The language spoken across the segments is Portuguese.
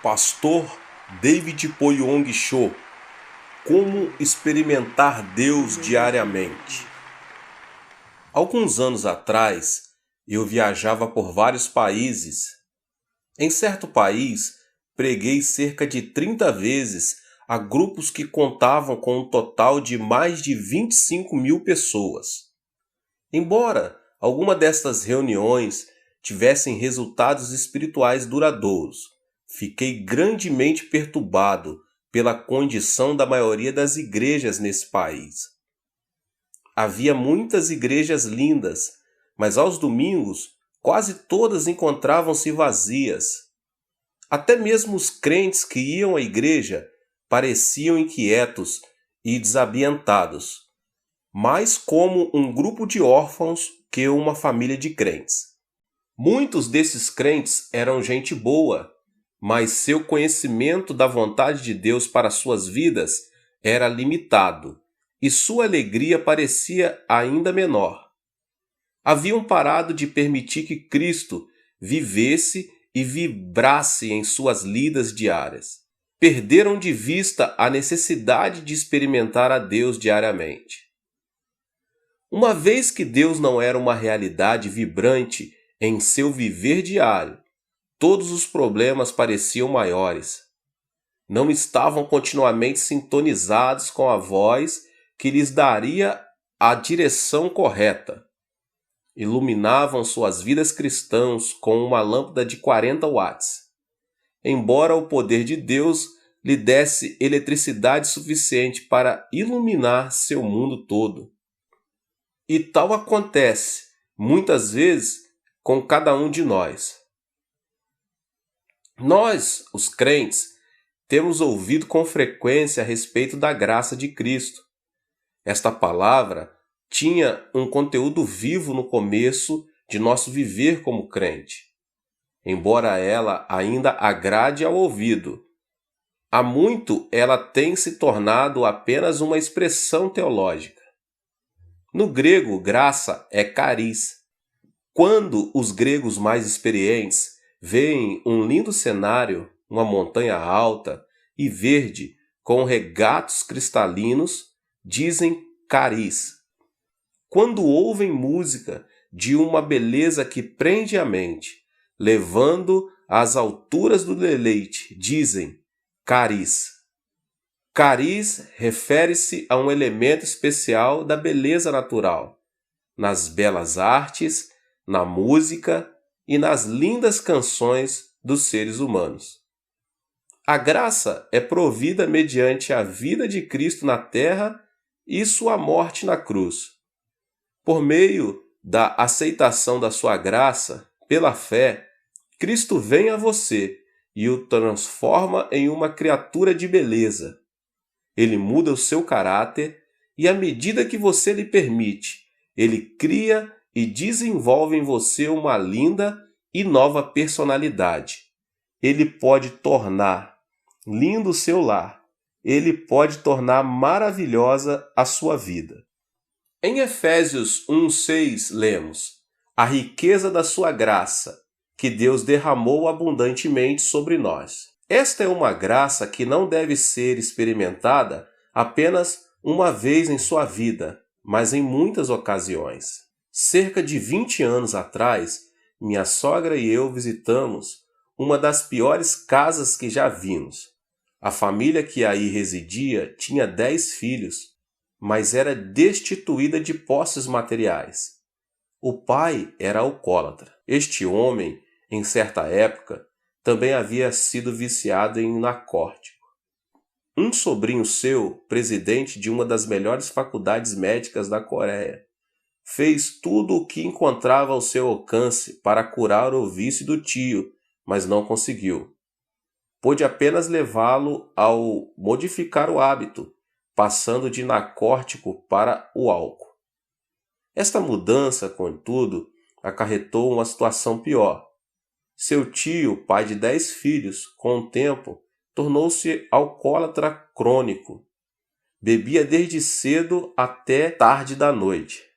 Pastor David Poyong Cho. Como experimentar Deus diariamente? Alguns anos atrás, eu viajava por vários países. Em certo país, preguei cerca de 30 vezes a grupos que contavam com um total de mais de 25 mil pessoas. Embora alguma destas reuniões tivessem resultados espirituais duradouros, fiquei grandemente perturbado pela condição da maioria das igrejas nesse país. Havia muitas igrejas lindas, mas aos domingos quase todas encontravam-se vazias. Até mesmo os crentes que iam à igreja pareciam inquietos e desambientados, mais como um grupo de órfãos que uma família de crentes. Muitos desses crentes eram gente boa, mas seu conhecimento da vontade de Deus para suas vidas era limitado, e sua alegria parecia ainda menor. Haviam parado de permitir que Cristo vivesse e vibrasse em suas lidas diárias. Perderam de vista a necessidade de experimentar a Deus diariamente. Uma vez que Deus não era uma realidade vibrante em seu viver diário, todos os problemas pareciam maiores. Não estavam continuamente sintonizados com a voz que lhes daria a direção correta. Iluminavam suas vidas cristãs com uma lâmpada de 40 watts. Embora o poder de Deus lhe desse eletricidade suficiente para iluminar seu mundo todo. E tal acontece, muitas vezes, com cada um de nós. Nós, os crentes, temos ouvido com frequência a respeito da graça de Cristo. Esta palavra tinha um conteúdo vivo no começo de nosso viver como crente, embora ela ainda agrade ao ouvido. Há muito ela tem se tornado apenas uma expressão teológica. No grego, graça é charis. Quando os gregos mais experientes veem um lindo cenário, uma montanha alta e verde com regatos cristalinos, dizem charis. Quando ouvem música de uma beleza que prende a mente, levando às alturas do deleite, dizem charis. Charis refere-se a um elemento especial da beleza natural, nas belas artes, na música e nas lindas canções dos seres humanos. A graça é provida mediante a vida de Cristo na terra e sua morte na cruz. Por meio da aceitação da sua graça, pela fé, Cristo vem a você e o transforma em uma criatura de beleza. Ele muda o seu caráter e, à medida que você lhe permite, ele cria e desenvolve em você uma linda e nova personalidade. Ele pode tornar lindo o seu lar. Ele pode tornar maravilhosa a sua vida. Em Efésios 1:6 lemos: a riqueza da sua graça, que Deus derramou abundantemente sobre nós. Esta é uma graça que não deve ser experimentada apenas uma vez em sua vida, mas em muitas ocasiões. Cerca de 20 anos atrás, minha sogra e eu visitamos uma das piores casas que já vimos. A família que aí residia tinha 10 filhos, mas era destituída de posses materiais. O pai era alcoólatra. Este homem, em certa época, também havia sido viciado em narcótico. Um sobrinho seu, presidente de uma das melhores faculdades médicas da Coreia, fez tudo o que encontrava ao seu alcance para curar o vício do tio, mas não conseguiu. Pôde apenas levá-lo ao modificar o hábito, passando de narcótico para o álcool. Esta mudança, contudo, acarretou uma situação pior. Seu tio, pai de 10 filhos, com o tempo, tornou-se alcoólatra crônico. Bebia desde cedo até tarde da noite.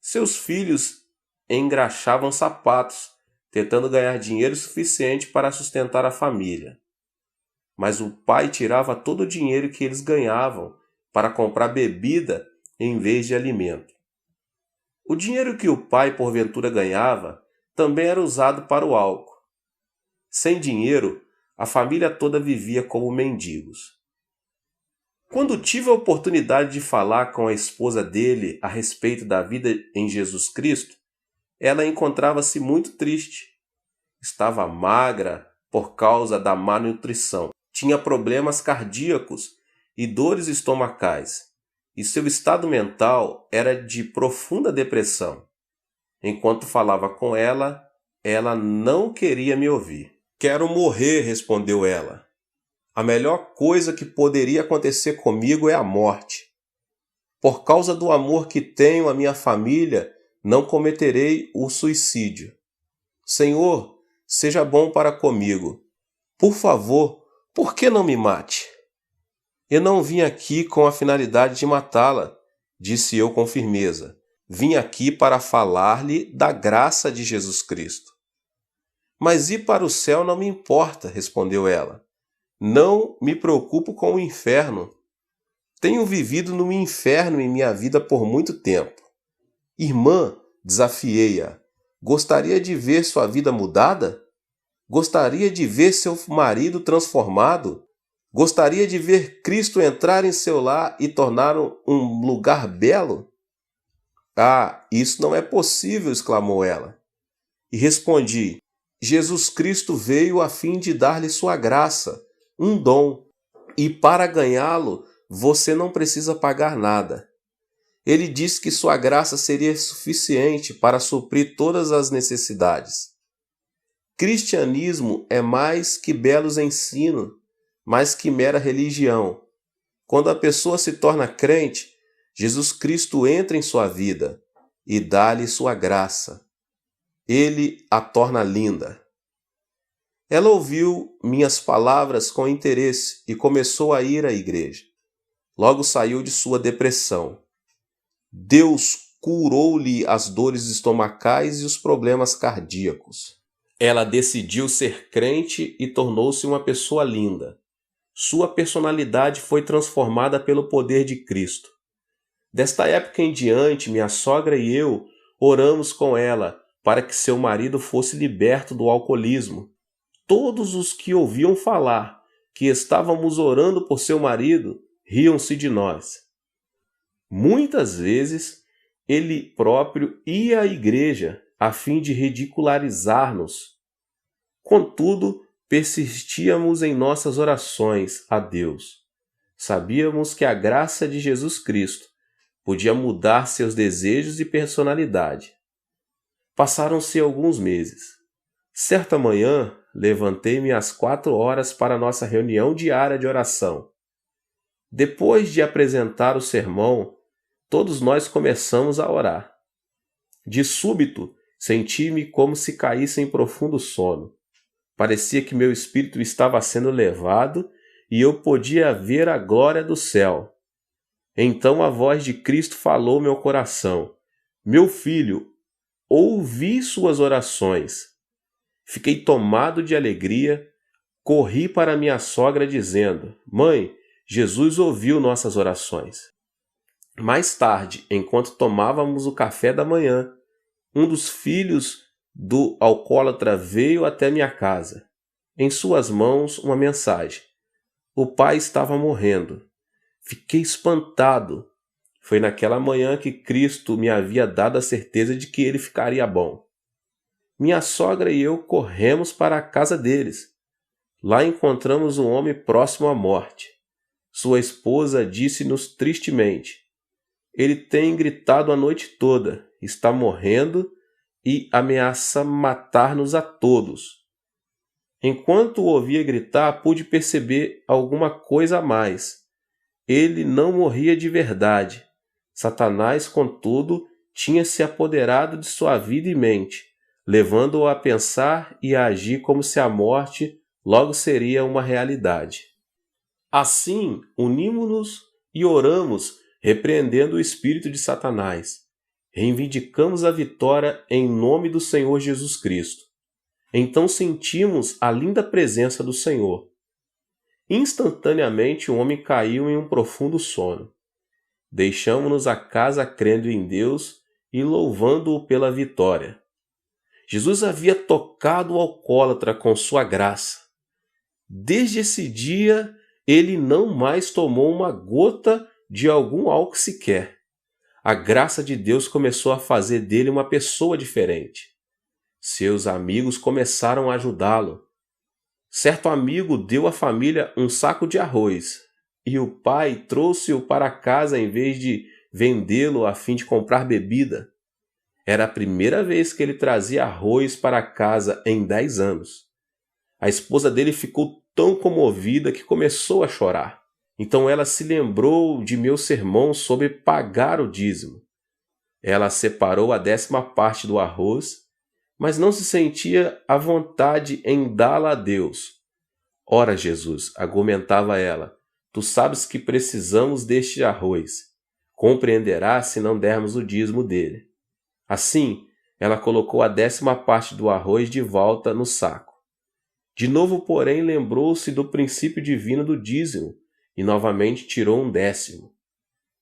Seus filhos engraxavam sapatos, tentando ganhar dinheiro suficiente para sustentar a família. mas o pai tirava todo o dinheiro que eles ganhavam para comprar bebida em vez de alimento. O dinheiro que o pai porventura ganhava também era usado para o álcool. Sem dinheiro, a família toda vivia como mendigos. Quando tive a oportunidade de falar com a esposa dele a respeito da vida em Jesus Cristo, ela encontrava-se muito triste. Estava magra por causa da má nutrição. Tinha problemas cardíacos e dores estomacais. E seu estado mental era de profunda depressão. Enquanto falava com ela, ela não queria me ouvir. "Quero morrer", respondeu ela. "A melhor coisa que poderia acontecer comigo é a morte. Por causa do amor que tenho à minha família, não cometerei o suicídio. Senhor, seja bom para comigo. Por favor, por que não me mate?" "Eu não vim aqui com a finalidade de matá-la", disse eu com firmeza. "Vim aqui para falar-lhe da graça de Jesus Cristo." "Mas ir para o céu não me importa", respondeu ela. "Não me preocupo com o inferno. Tenho vivido no inferno em minha vida por muito tempo." "Irmã", desafiei-a, "gostaria de ver sua vida mudada? Gostaria de ver seu marido transformado? Gostaria de ver Cristo entrar em seu lar e torná-lo um lugar belo?" "Ah, isso não é possível", exclamou ela. E respondi: "Jesus Cristo veio a fim de dar-lhe sua graça, um dom, e para ganhá-lo você não precisa pagar nada. Ele disse que sua graça seria suficiente para suprir todas as necessidades. Cristianismo é mais que belos ensinos, mais que mera religião. Quando a pessoa se torna crente, Jesus Cristo entra em sua vida e dá-lhe sua graça. Ele a torna linda." Ela ouviu minhas palavras com interesse e começou a ir à igreja. Logo saiu de sua depressão. Deus curou-lhe as dores estomacais e os problemas cardíacos. Ela decidiu ser crente e tornou-se uma pessoa linda. Sua personalidade foi transformada pelo poder de Cristo. Desta época em diante, minha sogra e eu oramos com ela para que seu marido fosse liberto do alcoolismo. Todos os que ouviam falar que estávamos orando por seu marido riam-se de nós. Muitas vezes, ele próprio ia à igreja a fim de ridicularizar-nos. Contudo, persistíamos em nossas orações a Deus. Sabíamos que a graça de Jesus Cristo podia mudar seus desejos e personalidade. Passaram-se alguns meses. Certa manhã, levantei-me às 4 horas para nossa reunião diária de oração. Depois de apresentar o sermão, todos nós começamos a orar. De súbito, senti-me como se caísse em profundo sono. Parecia que meu espírito estava sendo levado e eu podia ver a glória do céu. Então a voz de Cristo falou ao meu coração: "Meu filho, ouvi suas orações." Fiquei tomado de alegria, corri para minha sogra dizendo: "Mãe, Jesus ouviu nossas orações." Mais tarde, enquanto tomávamos o café da manhã, um dos filhos do alcoólatra veio até minha casa. Em suas mãos, uma mensagem. O pai estava morrendo. Fiquei espantado. Foi naquela manhã que Cristo me havia dado a certeza de que ele ficaria bom. Minha sogra e eu corremos para a casa deles. Lá encontramos um homem próximo à morte. Sua esposa disse-nos tristemente: "Ele tem gritado a noite toda, está morrendo e ameaça matar-nos a todos." Enquanto o ouvia gritar, pude perceber alguma coisa a mais. Ele não morria de verdade. Satanás, contudo, tinha se apoderado de sua vida e mente, levando-o a pensar e a agir como se a morte logo seria uma realidade. Assim, unimos-nos e oramos, repreendendo o espírito de Satanás. Reivindicamos a vitória em nome do Senhor Jesus Cristo. Então sentimos a linda presença do Senhor. Instantaneamente o homem caiu em um profundo sono. Deixamo-nos a casa crendo em Deus e louvando-o pela vitória. Jesus havia tocado o alcoólatra com sua graça. Desde esse dia, ele não mais tomou uma gota de algum álcool sequer. A graça de Deus começou a fazer dele uma pessoa diferente. Seus amigos começaram a ajudá-lo. Certo amigo deu à família um saco de arroz, e o pai trouxe-o para casa em vez de vendê-lo a fim de comprar bebida. Era a primeira vez que ele trazia arroz para casa em 10 anos. A esposa dele ficou tão comovida que começou a chorar. Então ela se lembrou de meu sermão sobre pagar o dízimo. Ela separou a 10ª parte do arroz, mas não se sentia à vontade em dá-la a Deus. Ora, Jesus, argumentava ela, tu sabes que precisamos deste arroz. Compreenderás se não dermos o dízimo dele. Assim, ela colocou a 10ª parte do arroz de volta no saco. De novo, porém, lembrou-se do princípio divino do dízimo e novamente tirou um 10º.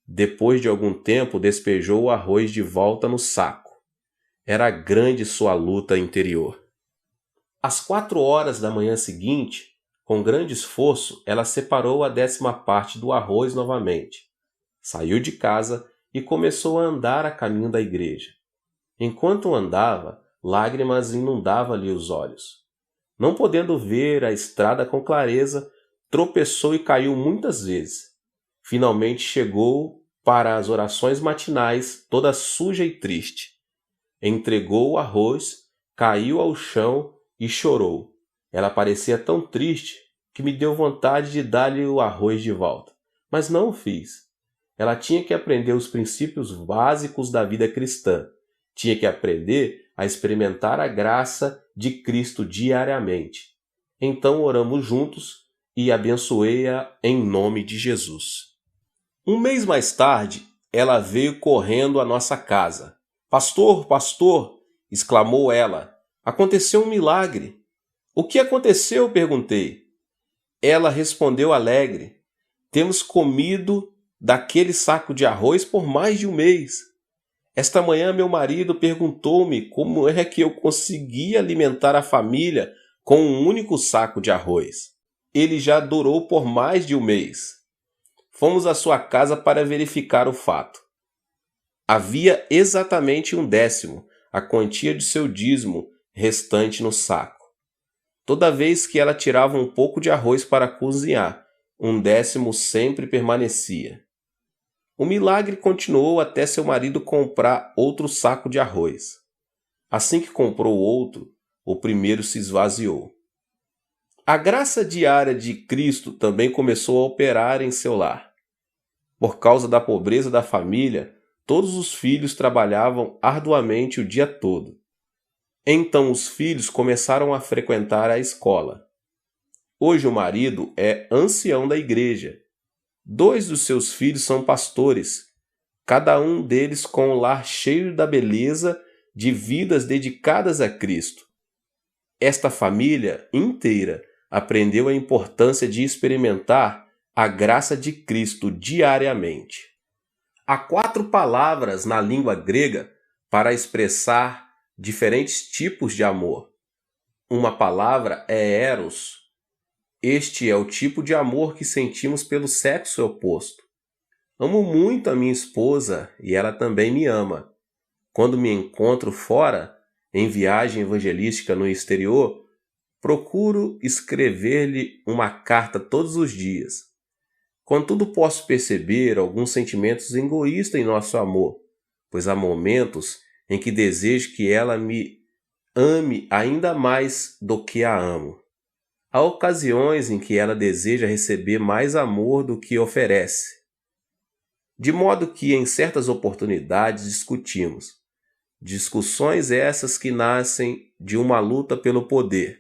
Depois de algum tempo, despejou o arroz de volta no saco. Era grande sua luta interior. Às 4 horas da manhã seguinte, com grande esforço, ela separou a 10ª parte do arroz novamente. Saiu de casa e começou a andar a caminho da igreja. Enquanto andava, lágrimas inundavam-lhe os olhos. Não podendo ver a estrada com clareza, tropeçou e caiu muitas vezes. Finalmente chegou para as orações matinais, toda suja e triste. Entregou o arroz, caiu ao chão e chorou. Ela parecia tão triste que me deu vontade de dar-lhe o arroz de volta, mas não o fiz. Ela tinha que aprender os princípios básicos da vida cristã. Tinha que aprender a experimentar a graça de Cristo diariamente. Então oramos juntos e abençoei-a em nome de Jesus. Um mês mais tarde, ela veio correndo à nossa casa. Pastor, pastor, exclamou ela, aconteceu um milagre. O que aconteceu? Perguntei. Ela respondeu alegre. Temos comido daquele saco de arroz por mais de um mês. Esta manhã meu marido perguntou-me como é que eu conseguia alimentar a família com um único saco de arroz. Ele já durou por mais de um mês. Fomos à sua casa para verificar o fato. Havia exatamente um 10º, a quantia de seu dízimo restante no saco. Toda vez que ela tirava um pouco de arroz para cozinhar, um 10º sempre permanecia. O milagre continuou até seu marido comprar outro saco de arroz. Assim que comprou outro, o primeiro se esvaziou. A graça diária de Cristo também começou a operar em seu lar. Por causa da pobreza da família, todos os filhos trabalhavam arduamente o dia todo. Então os filhos começaram a frequentar a escola. Hoje o marido é ancião da igreja. 2 dos seus filhos são pastores, cada um deles com um lar cheio da beleza de vidas dedicadas a Cristo. Esta família inteira aprendeu a importância de experimentar a graça de Cristo diariamente. Há 4 palavras na língua grega para expressar diferentes tipos de amor. Uma palavra é eros. Este é o tipo de amor que sentimos pelo sexo oposto. Amo muito a minha esposa e ela também me ama. Quando me encontro fora, em viagem evangelística no exterior, procuro escrever-lhe uma carta todos os dias. Contudo, posso perceber alguns sentimentos egoístas em nosso amor, pois há momentos em que desejo que ela me ame ainda mais do que a amo. Há ocasiões em que ela deseja receber mais amor do que oferece. De modo que, em certas oportunidades, discutimos. Discussões essas que nascem de uma luta pelo poder,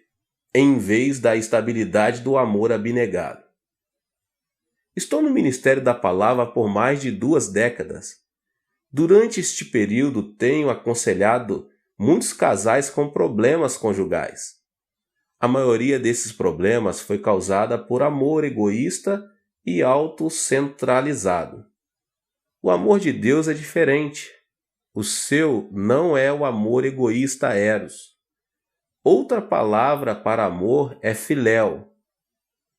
em vez da estabilidade do amor abnegado. Estou no Ministério da Palavra por mais de 2 décadas. Durante este período, tenho aconselhado muitos casais com problemas conjugais. A maioria desses problemas foi causada por amor egoísta e autocentralizado. O amor de Deus é diferente. O seu não é o amor egoísta eros. Outra palavra para amor é filéu.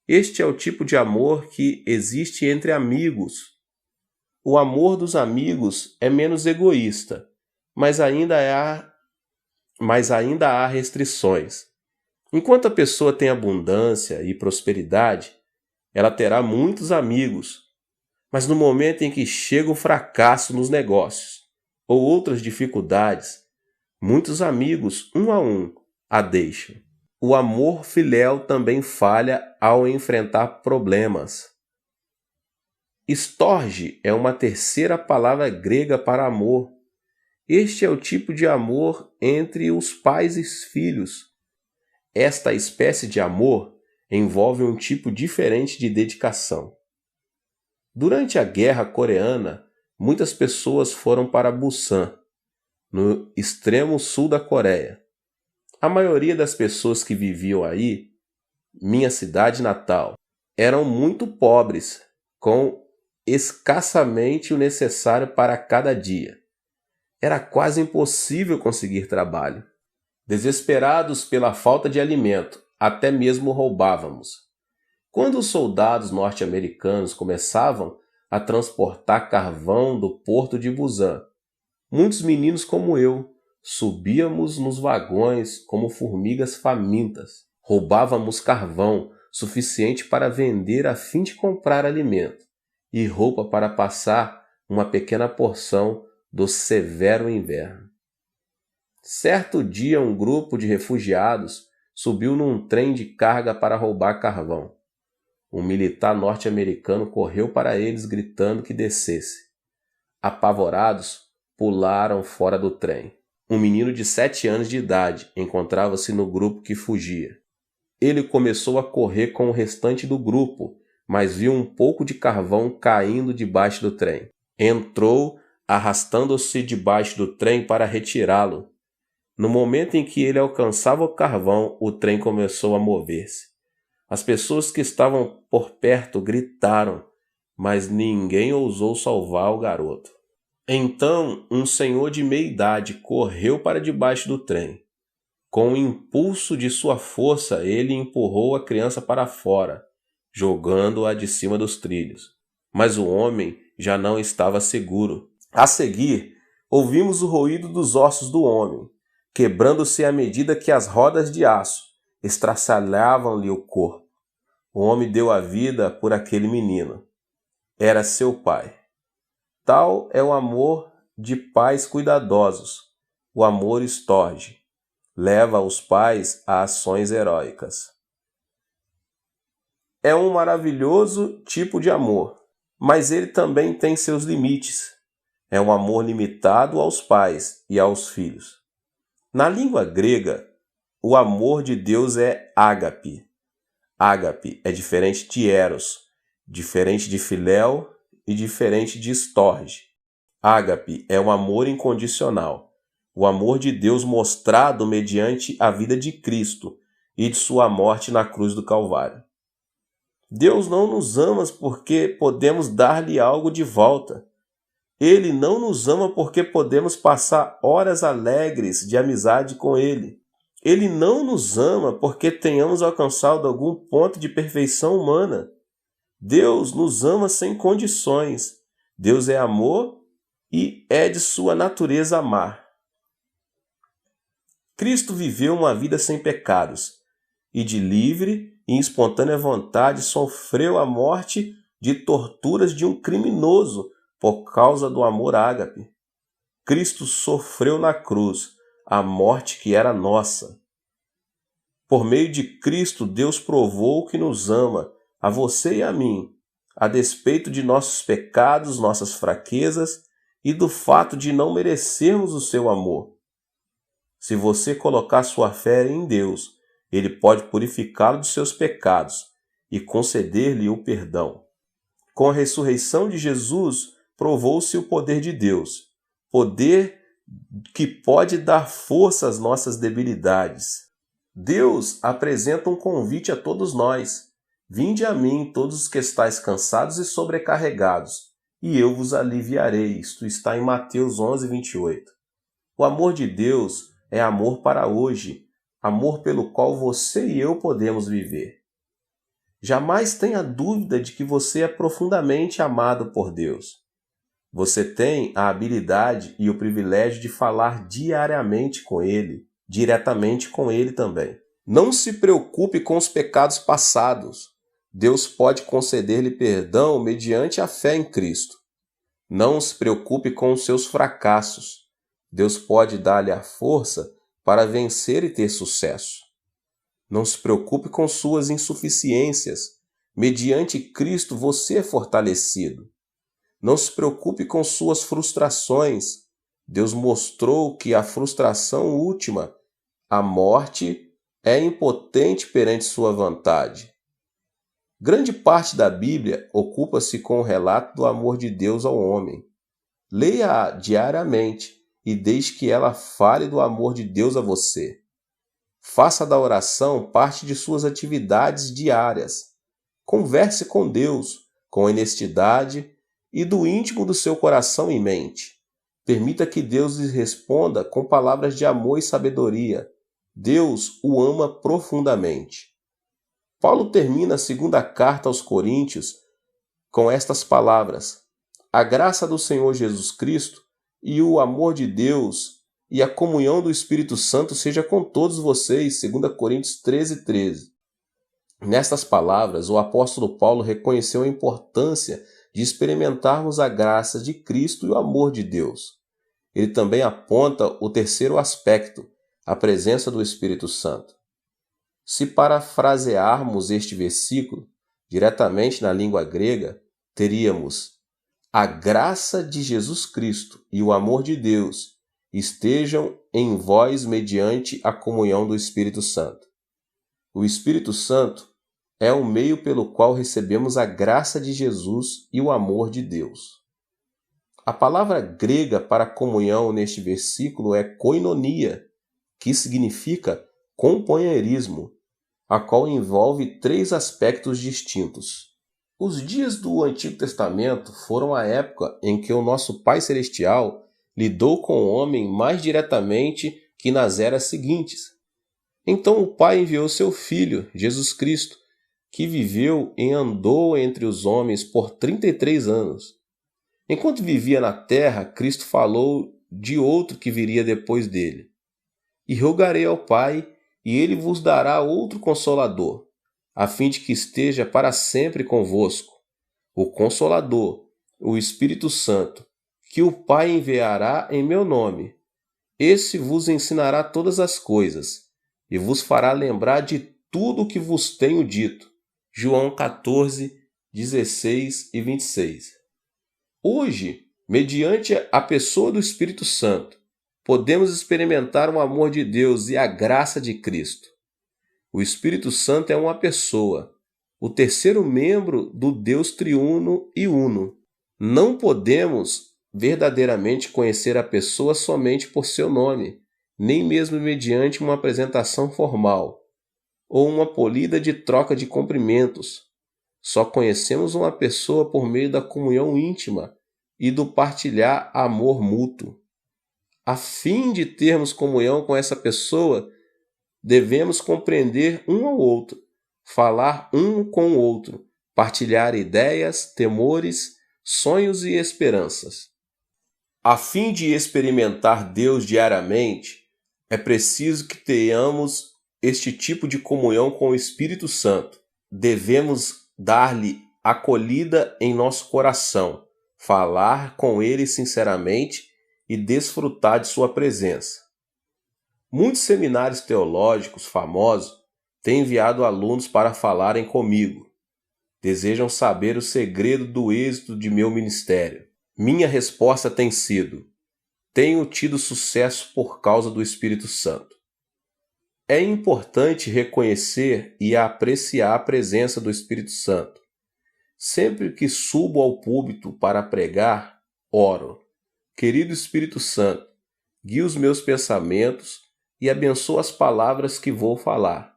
Este é o tipo de amor que existe entre amigos. O amor dos amigos é menos egoísta, mas ainda há restrições. Enquanto a pessoa tem abundância e prosperidade, ela terá muitos amigos, mas no momento em que chega o fracasso nos negócios ou outras dificuldades, muitos amigos, um a um, a deixam. O amor filéu também falha ao enfrentar problemas. Storge é uma terceira palavra grega para amor. Este é o tipo de amor entre os pais e os filhos. Esta espécie de amor envolve um tipo diferente de dedicação. Durante a Guerra Coreana, muitas pessoas foram para Busan, no extremo sul da Coreia. A maioria das pessoas que viviam aí, minha cidade natal, eram muito pobres, com escassamente o necessário para cada dia. Era quase impossível conseguir trabalho. Desesperados pela falta de alimento, até mesmo roubávamos. Quando os soldados norte-americanos começavam a transportar carvão do porto de Busan, muitos meninos como eu subíamos nos vagões como formigas famintas. Roubávamos carvão suficiente para vender a fim de comprar alimento e roupa para passar uma pequena porção do severo inverno. Certo dia, um grupo de refugiados subiu num trem de carga para roubar carvão. Um militar norte-americano correu para eles gritando que descesse. Apavorados, pularam fora do trem. Um menino de 7 anos de idade encontrava-se no grupo que fugia. Ele começou a correr com o restante do grupo, mas viu um pouco de carvão caindo debaixo do trem. Entrou, arrastando-se debaixo do trem para retirá-lo. No momento em que ele alcançava o carvão, o trem começou a mover-se. As pessoas que estavam por perto gritaram, mas ninguém ousou salvar o garoto. Então, um senhor de meia idade correu para debaixo do trem. Com o impulso de sua força, ele empurrou a criança para fora, jogando-a de cima dos trilhos. Mas o homem já não estava seguro. A seguir, ouvimos o ruído dos ossos do homem, quebrando-se à medida que as rodas de aço estraçalhavam-lhe o corpo. O homem deu a vida por aquele menino. Era seu pai. Tal é o amor de pais cuidadosos. O amor Storge leva os pais a ações heróicas. É um maravilhoso tipo de amor, mas ele também tem seus limites. É um amor limitado aos pais e aos filhos. Na língua grega, o amor de Deus é ágape. Ágape é diferente de eros, diferente de filéu e diferente de storge. Ágape é um amor incondicional, o amor de Deus mostrado mediante a vida de Cristo e de sua morte na cruz do Calvário. Deus não nos ama porque podemos dar-lhe algo de volta. Ele não nos ama porque podemos passar horas alegres de amizade com Ele. Ele não nos ama porque tenhamos alcançado algum ponto de perfeição humana. Deus nos ama sem condições. Deus é amor e é de sua natureza amar. Cristo viveu uma vida sem pecados e de livre e espontânea vontade sofreu a morte de torturas de um criminoso por causa do amor ágape. Cristo sofreu na cruz a morte que era nossa. Por meio de Cristo, Deus provou que nos ama, a você e a mim, a despeito de nossos pecados, nossas fraquezas e do fato de não merecermos o seu amor. Se você colocar sua fé em Deus, Ele pode purificá-lo dos seus pecados e conceder-lhe o perdão. Com a ressurreição de Jesus, provou-se o poder de Deus, poder que pode dar força às nossas debilidades. Deus apresenta um convite a todos nós. Vinde a mim, todos os que estáis cansados e sobrecarregados, e eu vos aliviarei. Isto está em Mateus 11:28. O amor de Deus é amor para hoje, amor pelo qual você e eu podemos viver. Jamais tenha dúvida de que você é profundamente amado por Deus. Você tem a habilidade e o privilégio de falar diariamente com Ele, diretamente com Ele também. Não se preocupe com os pecados passados. Deus pode conceder-lhe perdão mediante a fé em Cristo. Não se preocupe com os seus fracassos. Deus pode dar-lhe a força para vencer e ter sucesso. Não se preocupe com suas insuficiências. Mediante Cristo você é fortalecido. Não se preocupe com suas frustrações. Deus mostrou que a frustração última, a morte, é impotente perante sua vontade. Grande parte da Bíblia ocupa-se com o relato do amor de Deus ao homem. Leia-a diariamente e deixe que ela fale do amor de Deus a você. Faça da oração parte de suas atividades diárias. Converse com Deus com honestidade e do íntimo do seu coração em mente. Permita que Deus lhe responda com palavras de amor e sabedoria. Deus o ama profundamente. Paulo termina a segunda carta aos Coríntios com estas palavras: a graça do Senhor Jesus Cristo e o amor de Deus e a comunhão do Espírito Santo seja com todos vocês. 2 Coríntios 13:13. Nestas palavras, o apóstolo Paulo reconheceu a importância de experimentarmos a graça de Cristo e o amor de Deus. Ele também aponta o terceiro aspecto, a presença do Espírito Santo. Se parafrasearmos este versículo diretamente na língua grega, teríamos: a graça de Jesus Cristo e o amor de Deus estejam em vós mediante a comunhão do Espírito Santo. O Espírito Santo é o meio pelo qual recebemos a graça de Jesus e o amor de Deus. A palavra grega para comunhão neste versículo é koinonia, que significa companheirismo, a qual envolve três aspectos distintos. Os dias do Antigo Testamento foram a época em que o nosso Pai Celestial lidou com o homem mais diretamente que nas eras seguintes. Então o Pai enviou seu Filho, Jesus Cristo, que viveu e andou entre os homens por 33 anos. Enquanto vivia na terra, Cristo falou de outro que viria depois dele. E rogarei ao Pai, e ele vos dará outro Consolador, a fim de que esteja para sempre convosco, o Consolador, o Espírito Santo, que o Pai enviará em meu nome. Esse vos ensinará todas as coisas, e vos fará lembrar de tudo o que vos tenho dito. João 14, 16 e 26. Hoje, mediante a pessoa do Espírito Santo, podemos experimentar o amor de Deus e a graça de Cristo. O Espírito Santo é uma pessoa, o terceiro membro do Deus triuno e uno. Não podemos verdadeiramente conhecer a pessoa somente por seu nome, nem mesmo mediante uma apresentação formal ou uma polida de troca de cumprimentos. Só conhecemos uma pessoa por meio da comunhão íntima e do partilhar amor mútuo. A fim de termos comunhão com essa pessoa, devemos compreender um ao outro, falar um com o outro, partilhar ideias, temores, sonhos e esperanças. A fim de experimentar Deus diariamente, é preciso que tenhamos este tipo de comunhão com o Espírito Santo. Devemos dar-lhe acolhida em nosso coração, falar com ele sinceramente e desfrutar de sua presença. Muitos seminários teológicos famosos têm enviado alunos para falarem comigo. Desejam saber o segredo do êxito de meu ministério. Minha resposta tem sido: tenho tido sucesso por causa do Espírito Santo. É importante reconhecer e apreciar a presença do Espírito Santo. Sempre que subo ao púlpito para pregar, oro: querido Espírito Santo, guie os meus pensamentos, e abençoa as palavras que vou falar.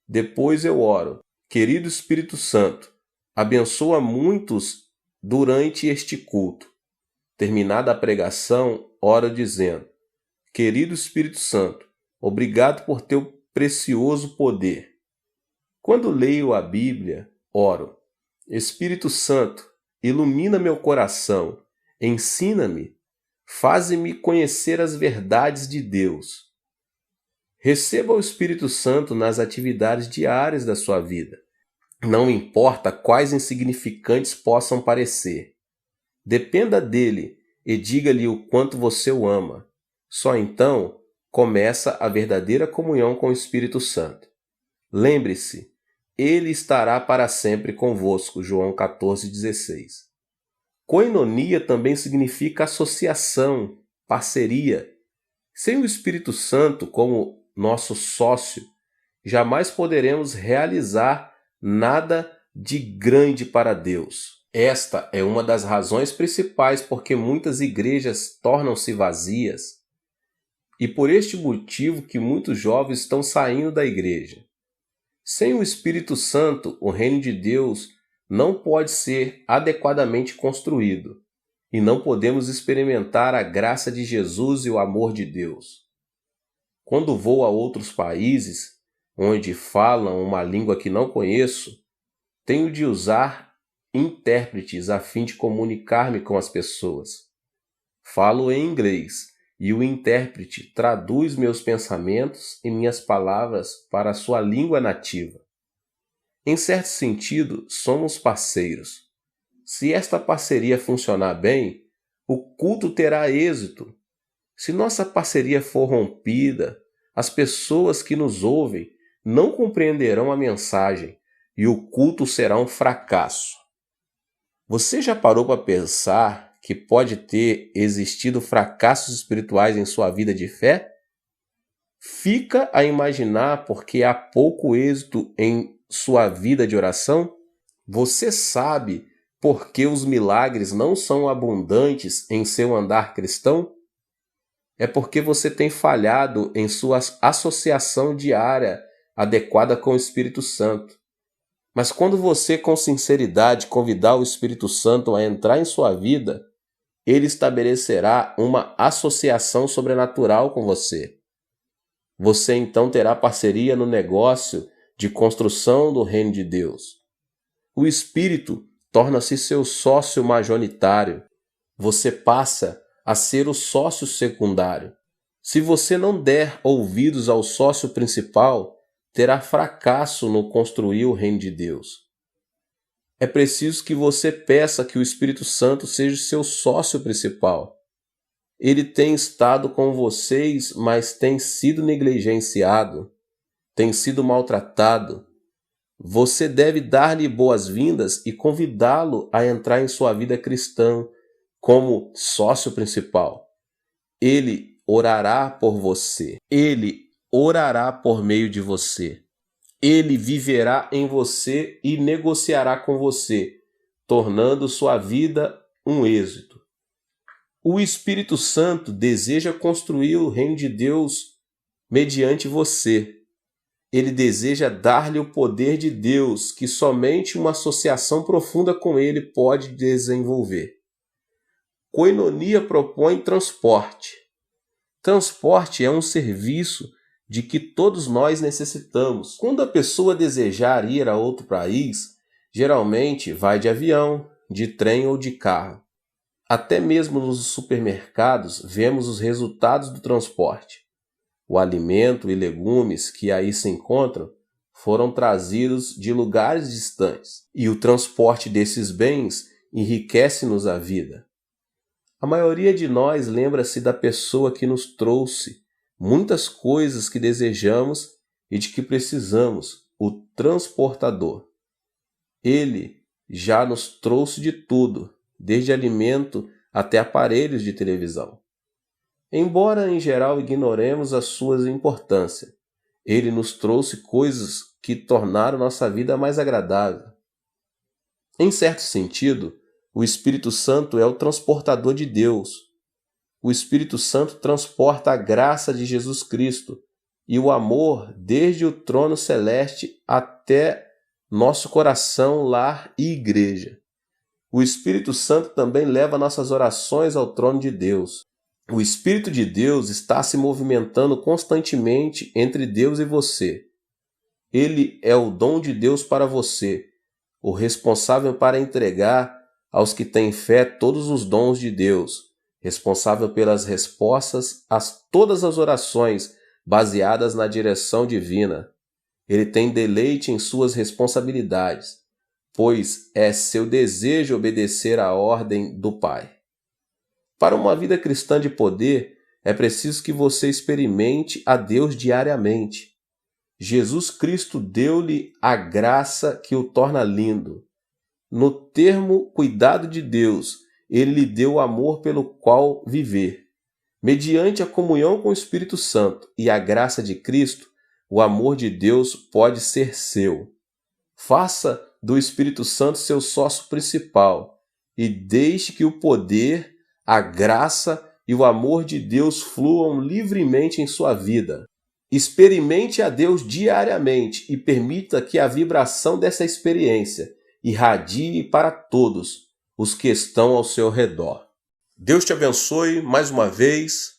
Depois eu oro. Querido Espírito Santo, abençoa muitos durante este culto. Terminada a pregação, oro dizendo: Querido Espírito Santo, obrigado por teu precioso poder. Quando leio a Bíblia, oro: Espírito Santo, ilumina meu coração, ensina-me, faze-me conhecer as verdades de Deus. Receba o Espírito Santo nas atividades diárias da sua vida. Não importa quais insignificantes possam parecer. Dependa dele e diga-lhe o quanto você o ama. Só então começa a verdadeira comunhão com o Espírito Santo. Lembre-se, ele estará para sempre convosco. João 14,16. Koinonia também significa associação, parceria. Sem o Espírito Santo como nosso sócio, jamais poderemos realizar nada de grande para Deus. Esta é uma das razões principais porque muitas igrejas tornam-se vazias e por este motivo que muitos jovens estão saindo da igreja. Sem o Espírito Santo, o reino de Deus não pode ser adequadamente construído e não podemos experimentar a graça de Jesus e o amor de Deus. Quando vou a outros países, onde falam uma língua que não conheço, tenho de usar intérpretes a fim de comunicar-me com as pessoas. Falo em inglês e o intérprete traduz meus pensamentos e minhas palavras para a sua língua nativa. Em certo sentido, somos parceiros. Se esta parceria funcionar bem, o culto terá êxito. Se nossa parceria for rompida, as pessoas que nos ouvem não compreenderão a mensagem e o culto será um fracasso. Você já parou para pensar que pode ter existido fracassos espirituais em sua vida de fé? Fica a imaginar porque há pouco êxito em sua vida de oração? Você sabe por que os milagres não são abundantes em seu andar cristão? É porque você tem falhado em sua associação diária adequada com o Espírito Santo. Mas quando você, com sinceridade, convidar o Espírito Santo a entrar em sua vida, ele estabelecerá uma associação sobrenatural com você. Você então terá parceria no negócio de construção do reino de Deus. O Espírito torna-se seu sócio majoritário. Você passa a ser o sócio secundário. Se você não der ouvidos ao sócio principal, terá fracasso no construir o reino de Deus. É preciso que você peça que o Espírito Santo seja seu sócio principal. Ele tem estado com vocês, mas tem sido negligenciado, tem sido maltratado. Você deve dar-lhe boas-vindas e convidá-lo a entrar em sua vida cristã como sócio principal. Ele orará por você. Ele orará por meio de você. Ele viverá em você e negociará com você, tornando sua vida um êxito. O Espírito Santo deseja construir o reino de Deus mediante você. Ele deseja dar-lhe o poder de Deus que somente uma associação profunda com ele pode desenvolver. Koinonia propõe transporte. Transporte é um serviço de que todos nós necessitamos. Quando a pessoa desejar ir a outro país, geralmente vai de avião, de trem ou de carro. Até mesmo nos supermercados vemos os resultados do transporte. O alimento e legumes que aí se encontram foram trazidos de lugares distantes, e o transporte desses bens enriquece-nos a vida. A maioria de nós lembra-se da pessoa que nos trouxe muitas coisas que desejamos e de que precisamos, o transportador. Ele já nos trouxe de tudo, desde alimento até aparelhos de televisão. Embora em geral ignoremos a sua importância, ele nos trouxe coisas que tornaram nossa vida mais agradável. Em certo sentido, o Espírito Santo é o transportador de Deus. O Espírito Santo transporta a graça de Jesus Cristo e o amor desde o trono celeste até nosso coração, lar e igreja. O Espírito Santo também leva nossas orações ao trono de Deus. O Espírito de Deus está se movimentando constantemente entre Deus e você. Ele é o dom de Deus para você, o responsável para entregar aos que têm fé todos os dons de Deus, responsável pelas respostas a todas as orações baseadas na direção divina. Ele tem deleite em suas responsabilidades, pois é seu desejo obedecer à ordem do Pai. Para uma vida cristã de poder, é preciso que você experimente a Deus diariamente. Jesus Cristo deu-lhe a graça que o torna lindo. No termo cuidado de Deus, ele lhe deu o amor pelo qual viver. Mediante a comunhão com o Espírito Santo e a graça de Cristo, o amor de Deus pode ser seu. Faça do Espírito Santo seu sócio principal e deixe que o poder, a graça e o amor de Deus fluam livremente em sua vida. Experimente a Deus diariamente e permita que a vibração dessa experiência irradie para todos os que estão ao seu redor. Deus te abençoe mais uma vez.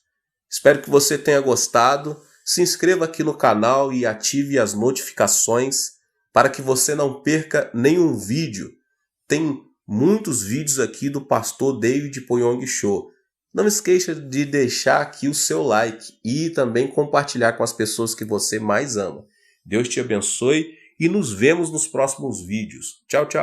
Espero que você tenha gostado. Se inscreva aqui no canal e ative as notificações para que você não perca nenhum vídeo. Tem muitos vídeos aqui do pastor David Poyong Cho. Não esqueça de deixar aqui o seu like e também compartilhar com as pessoas que você mais ama. Deus te abençoe e nos vemos nos próximos vídeos. Tchau, tchau.